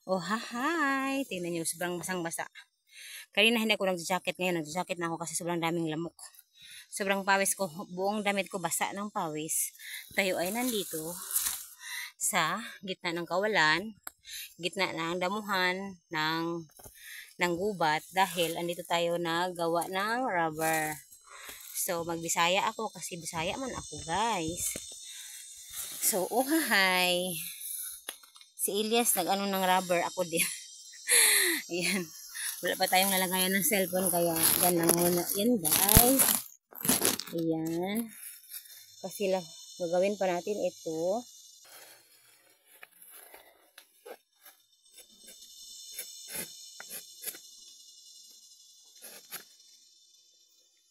Oh, hi! Tingnan nyo, sobrang basang-basa. Kanina hindi ako nag-jacket, ngayon nag-jacket na ako kasi sobrang daming lamok. Sobrang pawis ko, buong damit ko basa ng pawis. Tayo ay nandito sa gitna ng kawalan, gitna ng damuhan, ng gubat dahil andito tayo nagawa ng rubber. So, magbisaya ako kasi bisaya man ako, guys. So, oh, hi! Si Elias nag-ano ng rubber, ako din. Ayan. Wala pa tayong lalagayan ng cellphone kaya yan lang muna. Yan guys. Ayan. Kasi lang, gagawin pa natin ito.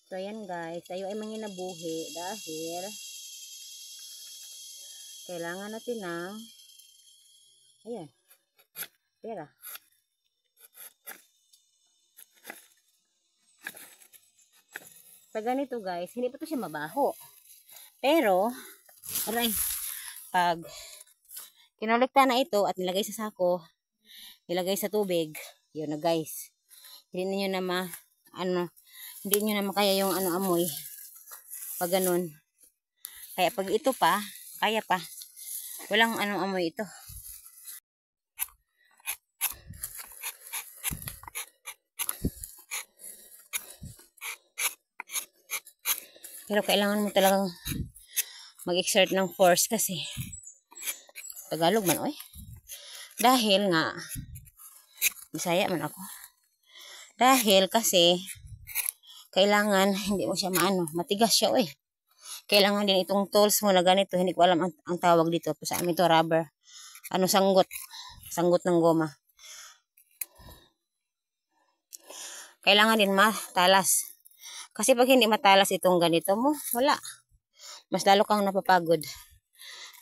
So ayan guys. Tayo ay manginabuhi dahil kailangan natin ng ayan. Pera. Sa ganito guys, hindi pa to siya mabaho. Pero, aray, pag kinolekta na ito at nilagay sa sako, nilagay sa tubig, yun na guys. Hindi niyo na hindi niyo na makaya yung amoy. Pag ganun. Kaya pag ito pa, kaya pa. Walang amoy ito. Pero kailangan mo talagang mag-exert ng force kasi Tagalog man oy. Dahil nga Bisaya man ako. Dahil kasi kailangan hindi mo siya matigas siya oy. Kailangan din itong tools mo na ganito, hindi ko alam ang tawag dito. Sa amin to rubber. Sanggot. Sanggot ng goma. Kailangan din matalas. Kasi pag hindi matalas itong ganito mo, wala. Mas lalo kang napapagod.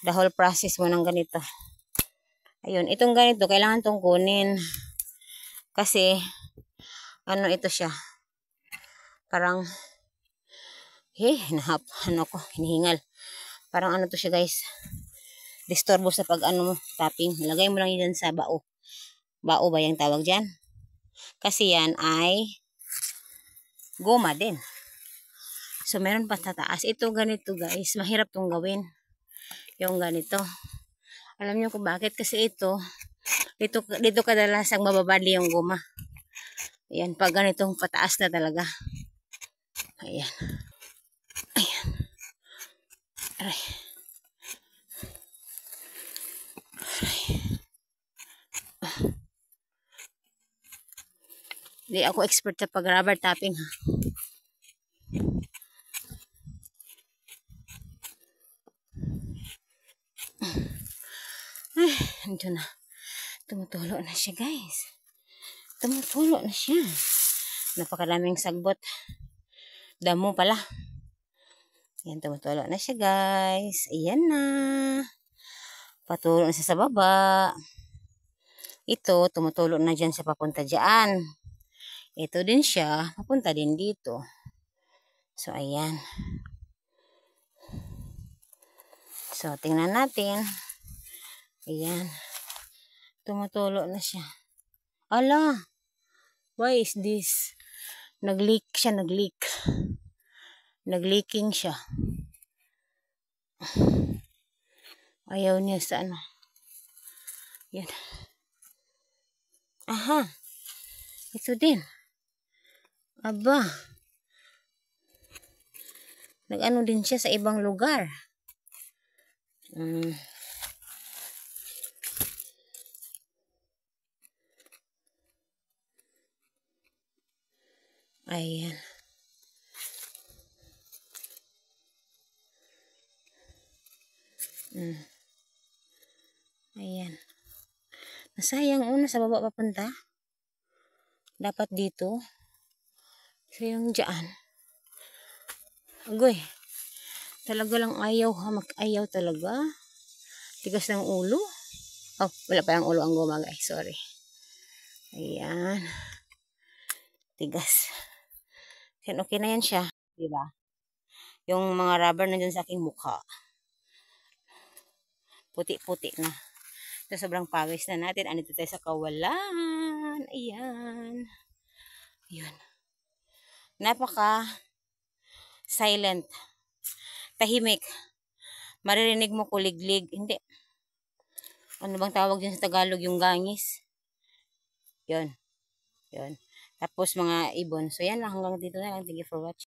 The whole process mo ng ganito. Ayun, itong ganito, kailangan itong kunin. Kasi, ito siya. Parang, hinihingal. Parang to siya guys. Disturbo sa pag tapping. Ilagay mo lang yan sa bao. Bao ba yung tawag dyan? Kasi yan ay goma din. So, meron pa sa taas. Ito ganito guys. Mahirap tong gawin. Yung ganito. Alam niyo kung bakit? Kasi dito kadalasang mababali yung goma. Ayan. Pag ganitong pataas na talaga. Ayan. Ayan. Aray. Aray. Hindi ako expert sa pag-rubber tapping ha. Ay, ito na. Tumutulo na siya guys. Tumutulo na siya. Napakadaming sagbot. Damo pala. Ayan, tumutulo na siya guys. Ayan na. Patulo na siya sa baba. Ito, tumutulo na dyan sa papunta dyan. Ito din siya. Papunta din dito. So, ayan. So, tingnan natin. Ayan. Tumutulo na siya. Ala! Why is this? Nag-leak siya, nag-leak. Nag-leaking siya. Ayaw niya sa Yan. Aha. Ito din. Aba. Nag-ano din siya sa ibang lugar. Ayan. Ayan. Nasayang sa baba papunta. Dapat dito. So yung dyan. Agoy. Talaga lang ayaw mag-ayaw talaga. Tigas ng ulo. Oh, wala pa yung ulo ang goma guys. Sorry. Ayan. Tigas. Yan, okay na yan siya. Diba? Yung mga rubber na dyan sa aking mukha. Puti-puti na. So, sobrang pawis na natin. Andito tayo sa kawalan. Ayan. Ayan. Napaka silent. Tahimik. Maririnig mo kuliglig. Hindi. Ano bang tawag dyan sa Tagalog? Yung gangis. Yun. Yun. Tapos mga ibon. So, yan lang. Hanggang dito na lang. Thank you for watching.